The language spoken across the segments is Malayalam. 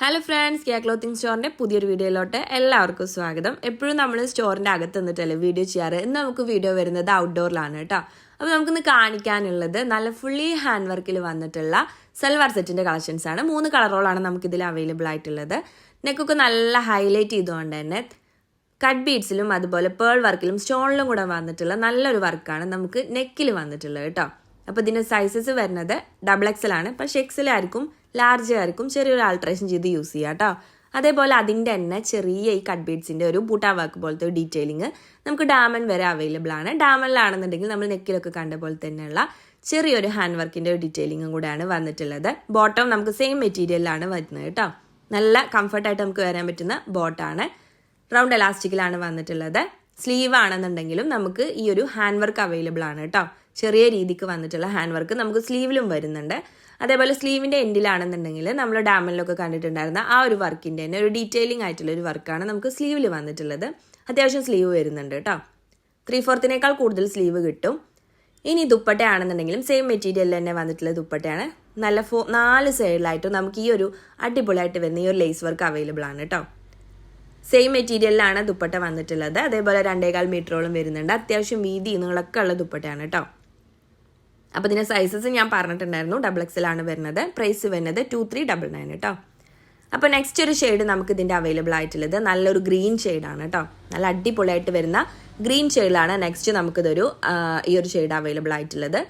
ഹലോ ഫ്രണ്ട്സ്, കിയ ക്ലോത്തിങ് സ്റ്റോറിൻ്റെ പുതിയൊരു വീഡിയോയിലോട്ട് എല്ലാവർക്കും സ്വാഗതം. എപ്പോഴും നമ്മൾ സ്റ്റോറിൻ്റെ അകത്ത് നിന്നിട്ടല്ലേ വീഡിയോ ചെയ്യാറ്. ഇന്ന് നമുക്ക് വീഡിയോ വരുന്നത് ഔട്ട്ഡോറിലാണ് കേട്ടോ. അപ്പോൾ നമുക്കിന്ന് കാണിക്കാനുള്ളത് നല്ല ഫുള്ളി ഹാൻഡ് വർക്കിൽ വന്നിട്ടുള്ള സൽവാർ സെറ്റിൻ്റെ കളക്ഷൻസ് ആണ്. 3 കളറുകളാണ് നമുക്കിതിൽ അവൈലബിൾ ആയിട്ടുള്ളത്. നെക്കൊക്കെ നല്ല ഹൈലൈറ്റ് ചെയ്തുകൊണ്ട് തന്നെ കട്ട് ബീഡ്സിലും അതുപോലെ പേൾ വർക്കിലും സ്റ്റോണിലും കൂടെ വന്നിട്ടുള്ള നല്ലൊരു വർക്കാണ് നമുക്ക് നെക്കിൽ വന്നിട്ടുള്ളത് കേട്ടോ. അപ്പോൾ ഇതിൻ്റെ സൈസസ് വരുന്നത് XXL ആണ്. പക്ഷേ XL ആയിരിക്കും, ലാർജ് ആയിരിക്കും, ചെറിയൊരു ആൾട്രേഷൻ ചെയ്ത് യൂസ് ചെയ്യാം കേട്ടോ. അതേപോലെ അതിൻ്റെ തന്നെ ചെറിയ ഈ കട്ട് ബീഡ്സിൻ്റെ ഒരു ബൂട്ടാ വർക്ക് പോലത്തെ ഒരു ഡീറ്റെയിലിങ് നമുക്ക് ഡാമൻ വരെ അവൈലബിൾ ആണ്. ഡാമനിലാണെന്നുണ്ടെങ്കിൽ നമ്മൾ നെക്കിലൊക്കെ കണ്ട പോലെ തന്നെയുള്ള ചെറിയൊരു ഹാൻഡ് വർക്കിൻ്റെ ഒരു ഡീറ്റെയിലിങ്ങും കൂടെയാണ് വന്നിട്ടുള്ളത്. ബോട്ടം നമുക്ക് സെയിം മെറ്റീരിയലിലാണ് വരുന്നത് കേട്ടോ. നല്ല കംഫർട്ടായിട്ട് നമുക്ക് വരാൻ പറ്റുന്ന ബോട്ടാണ്. റൗണ്ട് എലാസ്റ്റിക്കിലാണ് വന്നിട്ടുള്ളത്. സ്ലീവ് ആണെന്നുണ്ടെങ്കിലും നമുക്ക് ഈ ഒരു ഹാൻഡ് വർക്ക് അവൈലബിൾ ആണ് കേട്ടോ. ചെറിയ രീതിക്ക് വന്നിട്ടുള്ള ഹാൻഡ് വർക്ക് നമുക്ക് സ്ലീവിലും വരുന്നുണ്ട്. അതേപോലെ സ്ലീവിൻ്റെ എൻഡിലാണെന്നുണ്ടെങ്കിൽ നമ്മൾ ഡാമനിലൊക്കെ കണ്ടിട്ടുണ്ടായിരുന്ന ആ ഒരു വർക്കിൻ്റെ തന്നെ ഒരു ഡീറ്റെയിലിംഗ് ആയിട്ടുള്ള ഒരു വർക്കാണ് നമുക്ക് സ്ലീവിൽ വന്നിട്ടുള്ളത്. അത്യാവശ്യം സ്ലീവ് വരുന്നുണ്ട് കേട്ടോ. 3/4 കൂടുതൽ സ്ലീവ് കിട്ടും. ഇനി ദുപ്പട്ടയാണെന്നുണ്ടെങ്കിലും സെയിം മെറ്റീരിയലിൽ തന്നെ വന്നിട്ടുള്ള ദുപ്പട്ടയാണ്. നല്ല 4 സൈഡിലായിട്ടും നമുക്ക് ഈ ഒരു അടിപൊളിയായിട്ട് വരുന്ന ഈ ഒരു ലേസ് വർക്ക് അവൈലബിൾ ആണ് കേട്ടോ. സെയിം മെറ്റീരിയലിലാണ് ദുപ്പട്ട വന്നിട്ടുള്ളത്. അതേപോലെ 2.25 മീറ്ററോളം വരുന്നുണ്ട്. അത്യാവശ്യം വീതി നീളമൊക്കെ ഉള്ള ദുപ്പട്ടയാണ് കേട്ടോ. അപ്പോൾ ഇതിൻ്റെ സൈസസ് ഞാൻ പറഞ്ഞിട്ടുണ്ടായിരുന്നു. XXL ആണ് വരുന്നത്. പ്രൈസ് വരുന്നത് 2399 കേട്ടോ. അപ്പോൾ നെക്സ്റ്റ് ഒരു ഷെയ്ഡ് നമുക്ക് ഇതിൻ്റെ അവൈലബിൾ ആയിട്ടുള്ളത് നല്ലൊരു ഗ്രീൻ ഷെയ്ഡാണ് കേട്ടോ. നല്ല അടിപൊളിയായിട്ട് വരുന്ന ഗ്രീൻ ഷെയ്ഡിലാണ് നെക്സ്റ്റ് നമുക്കിതൊരു ഈ ഒരു ഷെയ്ഡ് അവൈലബിൾ ആയിട്ടുള്ളത്.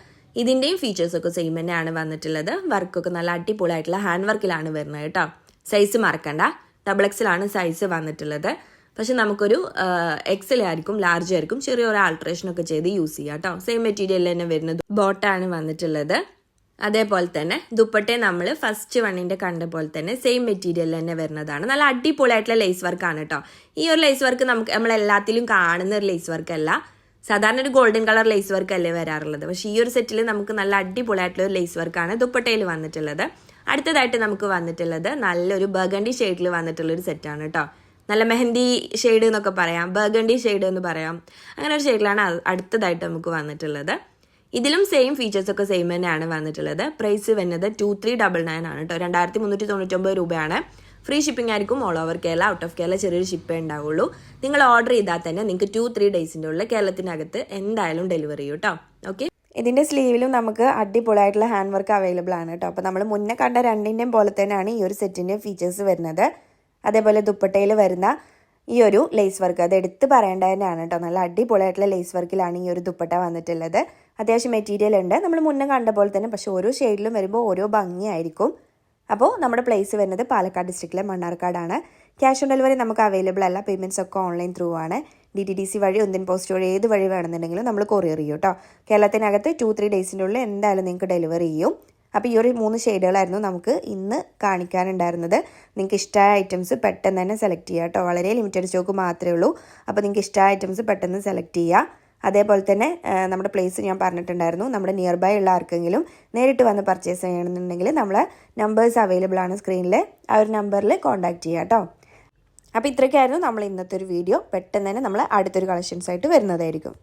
ഇതിൻ്റെയും ഫീച്ചേഴ്സൊക്കെ സെയിം തന്നെയാണ് വന്നിട്ടുള്ളത്. വർക്കൊക്കെ നല്ല അടിപൊളിയായിട്ടുള്ള ഹാൻഡ് വർക്കിലാണ് വരുന്നത് കേട്ടോ. സൈസ് മറക്കണ്ട, XXL ആണ് സൈസ് വന്നിട്ടുള്ളത്. പക്ഷെ നമുക്കൊരു XL ആയിരിക്കും, ലാർജ് ആയിരിക്കും, ചെറിയൊരു ആൾട്രേഷനൊക്കെ ചെയ്ത് യൂസ് ചെയ്യാം കേട്ടോ. സെയിം മെറ്റീരിയൽ തന്നെ വരുന്നത് ബോട്ടാണ് വന്നിട്ടുള്ളത്. അതേപോലെ തന്നെ ദുപ്പട്ടെ നമ്മൾ ഫസ്റ്റ് വണ്ണിൻ്റെ കണ്ട പോലെ തന്നെ സെയിം മെറ്റീരിയൽ തന്നെ വരുന്നതാണ്. നല്ല അടിപൊളിയായിട്ടുള്ള ലേസ് വർക്കാണ് കേട്ടോ. ഈ ഒരു ലേസ് വർക്ക് നമ്മളെല്ലാത്തിലും കാണുന്ന ഒരു ലേസ് വർക്ക് അല്ല. സാധാരണ ഒരു ഗോൾഡൻ കളർ ലേസ് വർക്ക് അല്ലേ വരാറുള്ളത്. പക്ഷേ ഈ ഒരു സെറ്റിൽ നമുക്ക് നല്ല അടിപൊളിയായിട്ടുള്ള ഒരു ലേസ് വർക്കാണ് ദുപ്പട്ടയിൽ വന്നിട്ടുള്ളത്. അടുത്തതായിട്ട് നമുക്ക് വന്നിട്ടുള്ളത് നല്ലൊരു ബർഗണ്ടി ഷെയ്ഡിൽ വന്നിട്ടുള്ളൊരു സെറ്റാണ് കേട്ടോ. നല്ല മെഹന്തി ഷെയ്ഡ് എന്നൊക്കെ പറയാം, ബർഗണ്ടി ഷെയ്ഡ് എന്ന് പറയാം. അങ്ങനെ ഒരു ഷെയ്ഡിലാണ് അടുത്തതായിട്ട് നമുക്ക് വന്നിട്ടുള്ളത്. ഇതിലും സെയിം ഫീച്ചേഴ്സൊക്കെ സെയിം തന്നെയാണ് വന്നിട്ടുള്ളത്. പ്രൈസ് വരുന്നത് 2399 ആണ് കേട്ടോ. 2399 രൂപയാണ്. ഫ്രീ ഷിപ്പിംഗ് ആയിരിക്കും all over Kerala. Out of Kerala ചെറിയൊരു ഷിപ്പേ ഉണ്ടാവുള്ളൂ. നിങ്ങൾ ഓർഡർ ചെയ്താൽ തന്നെ നിങ്ങൾക്ക് 2-3 ഡേയ്സിൻ്റെ ഉള്ളിൽ കേരളത്തിനകത്ത് എന്തായാലും ഡെലിവറി ചെയ്യും കേട്ടോ. ഓക്കെ. ഇതിൻ്റെ സ്ലീവിലും നമുക്ക് അടിപൊളിയായിട്ടുള്ള ഹാൻഡ് വർക്ക് അവൈലബിൾ ആണ് കേട്ടോ. അപ്പോൾ നമ്മൾ മുന്നേ കണ്ട രണ്ടിൻ്റെയും പോലെ തന്നെയാണ് ഈ ഒരു സെറ്റിൻ്റെ ഫീച്ചേഴ്സ് വരുന്നത്. അതേപോലെ ദുപ്പട്ടയിൽ വരുന്ന ഈ ഒരു ലേസ് വർക്ക് അത് എടുത്ത് പറയേണ്ട തന്നെയാണ് കേട്ടോ. നല്ല അടിപൊളിയായിട്ടുള്ള ലേസ് വർക്കിലാണ് ഈ ഒരു ദുപ്പട്ട വന്നിട്ടുള്ളത്. അത്യാവശ്യം മെറ്റീരിയൽ ഉണ്ട് നമ്മൾ മുന്നേ കണ്ട പോലെ തന്നെ. പക്ഷേ ഓരോ ഷെയ്ഡിലും വരുമ്പോൾ ഓരോ ഭംഗിയായിരിക്കും. അപ്പോൾ നമ്മുടെ പ്ലേസ് വരുന്നത് പാലക്കാട് ഡിസ്ട്രിക്റ്റിലെ മണ്ണാർക്കാടാണ്. ക്യാഷ് ഓൺ ഡെലിവറി നമുക്ക് അവൈലബിൾ അല്ല. പേയ്മെൻറ്റ്സ് ഒക്കെ ഓൺലൈൻ ത്രൂ ആണ്. DTDC വഴി, ഇന്ത്യൻ പോസ്റ്റ് വഴി, ഏത് വഴി വേണമെന്നുണ്ടെങ്കിലും നമ്മൾ കൊറിയർ ചെയ്യും കേട്ടോ. കേരളത്തിനകത്ത് 2-3 ഡേയ്സിൻ്റെ ഉള്ളിൽ എന്തായാലും നിങ്ങൾക്ക് ഡെലിവറി ചെയ്യും. അപ്പോൾ ഈ ഒരു 3 ഷെയ്ഡുകളായിരുന്നു നമുക്ക് ഇന്ന് കാണിക്കാനുണ്ടായിരുന്നത്. നിങ്ങൾക്ക് ഇഷ്ടമായ ഐറ്റംസ് പെട്ടെന്ന് തന്നെ സെലക്ട് ചെയ്യുക കേട്ടോ. വളരെ ലിമിറ്റഡ് സ്റ്റോക്ക് മാത്രമേ ഉള്ളൂ. അപ്പോൾ നിങ്ങൾക്ക് ഇഷ്ടമായ ഐറ്റംസ് പെട്ടെന്ന് സെലക്ട് ചെയ്യുക. അതേപോലെ തന്നെ നമ്മുടെ പ്ലേസ് ഞാൻ പറഞ്ഞിട്ടുണ്ടായിരുന്നു. നമ്മുടെ നിയർ ബൈ ഉള്ള ആർക്കെങ്കിലും നേരിട്ട് വന്ന് പർച്ചേസ് ചെയ്യണമെന്നുണ്ടെങ്കിൽ നമ്മളെ നമ്പേഴ്സ് അവൈലബിൾ ആണ് സ്ക്രീനിൽ. ആ ഒരു നമ്പറിൽ കോൺടാക്ട് ചെയ്യുക കേട്ടോ. അപ്പോൾ ഇത്രയൊക്കെയായിരുന്നു നമ്മൾ ഇന്നത്തെ ഒരു വീഡിയോ. പെട്ടെന്ന് തന്നെ നമ്മൾ അടുത്തൊരു കളക്ഷൻസ് ആയിട്ട് വരുന്നതായിരിക്കും.